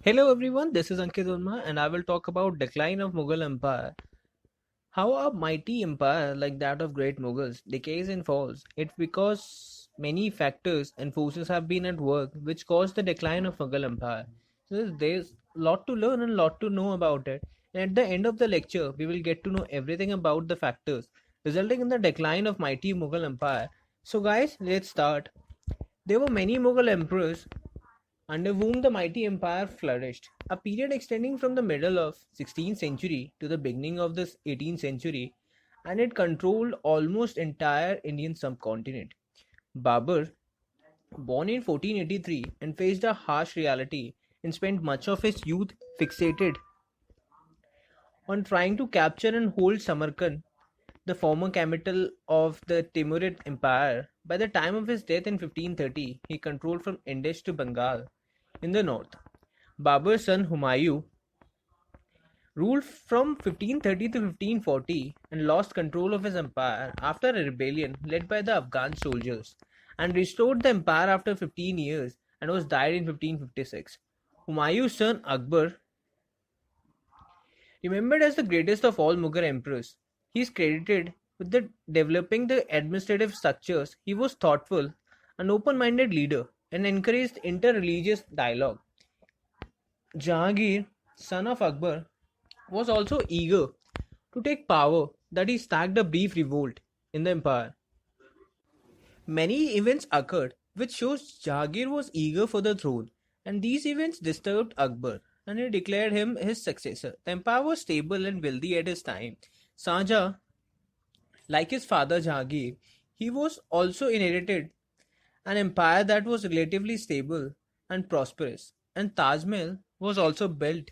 Hello everyone, this is Ankit Verma and I will talk about decline of Mughal Empire. How a mighty empire like that of great Mughals decays and falls. It's because many factors and forces have been at work which caused the decline of Mughal Empire. So there's a lot to learn and a lot to know about it. And at the end of the lecture, we will get to know everything about the factors resulting in the decline of mighty Mughal Empire. So guys, let's start. There were many Mughal emperors under whom the mighty empire flourished, a period extending from the middle of 16th century to the beginning of the 18th century, and it controlled almost entire Indian subcontinent. Babur, born in 1483 and faced a harsh reality and spent much of his youth fixated on trying to capture and hold Samarkand, the former capital of the Timurid Empire. By the time of his death in 1530, he controlled from Indus to Bengal in the north. Babur's son Humayun ruled from 1530 to 1540 and lost control of his empire after a rebellion led by the Afghan soldiers, and restored the empire after 15 years and was died in 1556. Humayun's son Akbar, remembered as the greatest of all Mughal emperors, he is credited with developing the administrative structures. He was thoughtful, an open-minded leader, and encouraged inter-religious dialogue. Jahangir, son of Akbar, was also eager to take power that he stacked a brief revolt in the empire. Many events occurred which shows Jahangir was eager for the throne, and these events disturbed Akbar and he declared him his successor. The empire was stable and wealthy at his time. Shahjahan, like his father Jahangir, he was also inherited an empire that was relatively stable and prosperous, and Taj Mahal was also built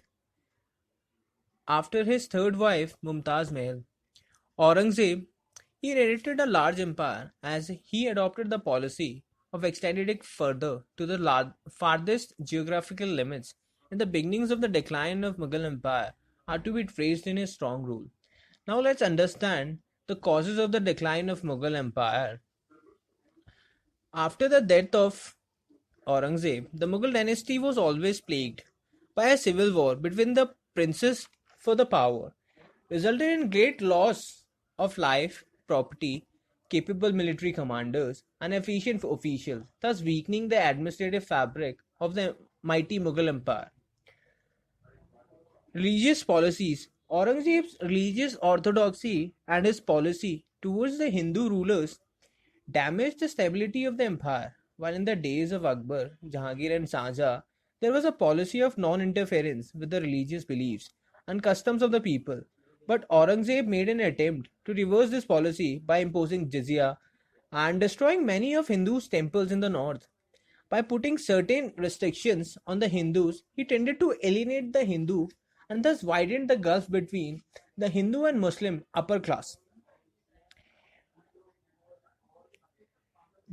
after his third wife Mumtaz Mahal. Aurangzeb, he inherited a large empire as he adopted the policy of extending it further to the farthest geographical limits, and the beginnings of the decline of Mughal Empire are to be traced in his strong rule. Now let's understand the causes of the decline of Mughal Empire. After the death of Aurangzeb, the Mughal dynasty was always plagued by a civil war between the princes for the power, resulting in great loss of life, property, capable military commanders, and efficient officials, thus weakening the administrative fabric of the mighty Mughal Empire. Religious policies. Aurangzeb's religious orthodoxy and his policy towards the Hindu rulers damaged the stability of the empire, while in the days of Akbar, Jahangir, and Shahjahan, there was a policy of non interference with the religious beliefs and customs of the people. But Aurangzeb made an attempt to reverse this policy by imposing jizya and destroying many of Hindus' temples in the north. By putting certain restrictions on the Hindus, he tended to alienate the Hindu and thus widened the gulf between the Hindu and Muslim upper class.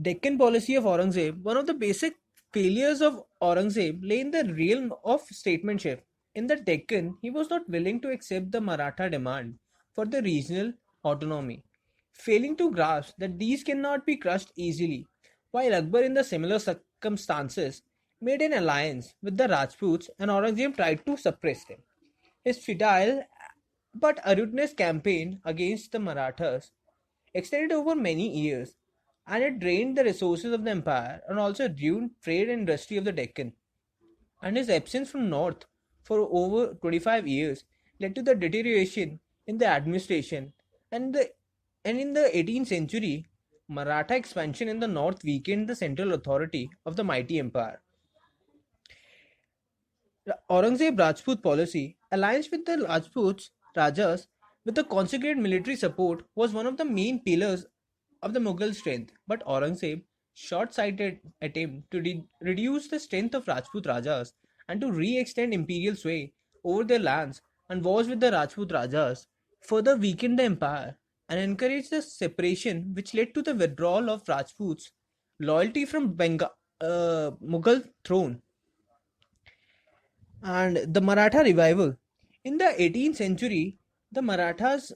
Deccan policy of Aurangzeb. One of the basic failures of Aurangzeb lay in the realm of statesmanship. In the Deccan, he was not willing to accept the Maratha demand for the regional autonomy, failing to grasp that these cannot be crushed easily, while Akbar, in the similar circumstances, made an alliance with the Rajputs and Aurangzeb tried to suppress them. His futile but arduous campaign against the Marathas extended over many years, and it drained the resources of the empire and also ruined trade and industry of the Deccan. And his absence from north for over 25 years led to the deterioration in the administration, and in the 18th century, Maratha expansion in the north weakened the central authority of the mighty empire. Aurangzeb Rajput policy, alliance with the Rajputs Rajas with the consequent military support, was one of the main pillars of the Mughal strength. But Aurangzeb short-sighted attempt to reduce the strength of Rajput Rajas and to re-extend imperial sway over their lands and wars with the Rajput Rajas further weakened the empire and encouraged the separation, which led to the withdrawal of Rajputs loyalty from Mughal throne. And the Maratha revival. In the 18th century, the Marathas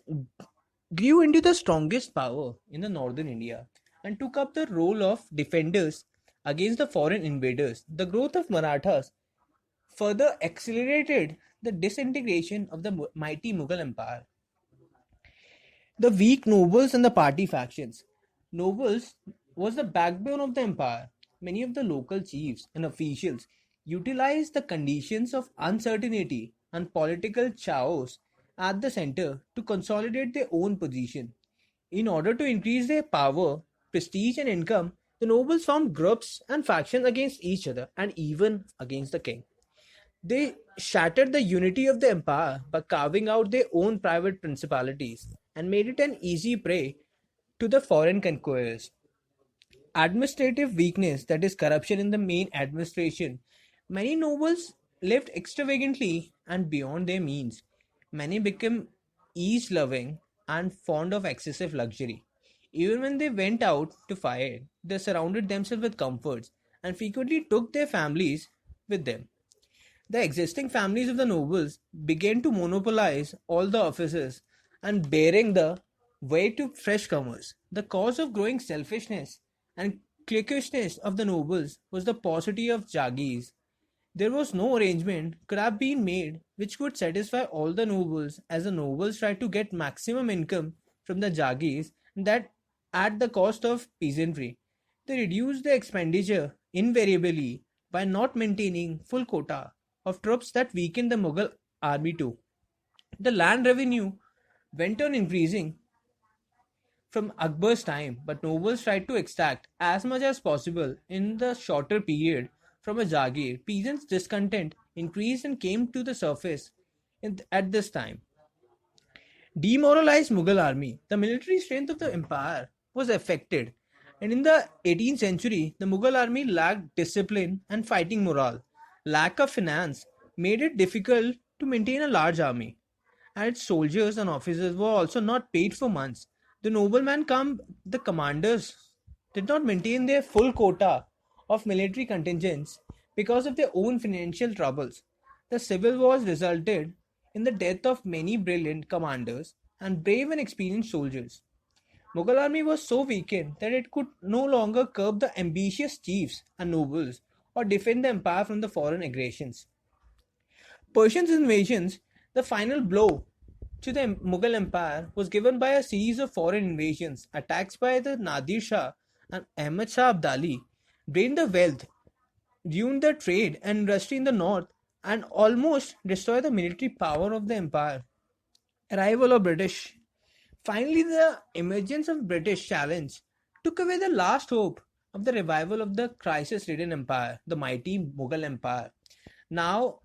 grew into the strongest power in the northern India and took up the role of defenders against the foreign invaders. The growth of Marathas further accelerated the disintegration of the mighty Mughal Empire. The weak nobles and the party factions. Nobles was the backbone of the empire. Many of the local chiefs and officials utilized the conditions of uncertainty and political chaos at the center to consolidate their own position. In order to increase their power, prestige, and income, the nobles formed groups and factions against each other and even against the king. They shattered the unity of the empire by carving out their own private principalities and made it an easy prey to the foreign conquerors. Administrative weakness, that is, corruption in the main administration. Many nobles lived extravagantly and beyond their means. Many became ease loving and fond of excessive luxury. Even when they went out to fight, they surrounded themselves with comforts and frequently took their families with them. The existing families of the nobles began to monopolize all the offices and bearing the way to fresh comers. The cause of growing selfishness and cliquishness of the nobles was the paucity of jagirs. There was no arrangement could have been made which could satisfy all the nobles, as the nobles tried to get maximum income from the jagirs, that at the cost of peasantry. They reduced the expenditure invariably by not maintaining full quota of troops, that weakened the Mughal army too. The land revenue went on increasing from Akbar's time, but nobles tried to extract as much as possible in the shorter period from a Jagir. Peasants' discontent increased and came to the surface at this time. Demoralized Mughal army. The military strength of the empire was affected, and in the 18th century, the Mughal army lacked discipline and fighting morale. Lack of finance made it difficult to maintain a large army, and its soldiers and officers were also not paid for months. The commanders did not maintain their full quota of military contingents because of their own financial troubles. The civil wars resulted in the death of many brilliant commanders and brave and experienced soldiers. Mughal army was so weakened that it could no longer curb the ambitious chiefs and nobles or defend the empire from the foreign aggressions. Persian's invasions, the final blow to the Mughal Empire, was given by a series of foreign invasions. Attacks by the Nadir Shah and Ahmad Shah Abdali drained the wealth, ruined the trade and industry in the north, and almost destroyed the military power of the empire. Arrival of British. Finally, the emergence of British challenge took away the last hope of the revival of the crisis-ridden empire, the mighty Mughal Empire. Now,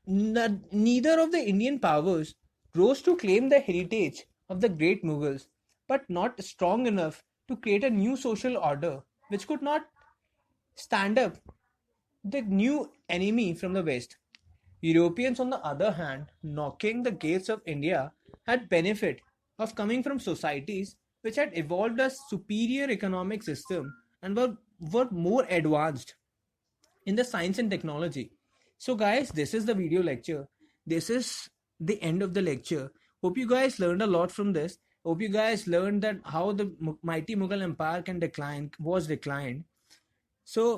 neither of the Indian powers rose to claim the heritage of the great Mughals, but not strong enough to create a new social order which could not stand up the new enemy from the west. Europeans, on the other hand, knocking the gates of India, had benefit of coming from societies which had evolved a superior economic system and were more advanced in the science and technology. So, guys, this is the video lecture. This is the end of the lecture. Hope you guys learned a lot from this. Hope you guys learned that how the mighty Mughal Empire can decline was declined. So,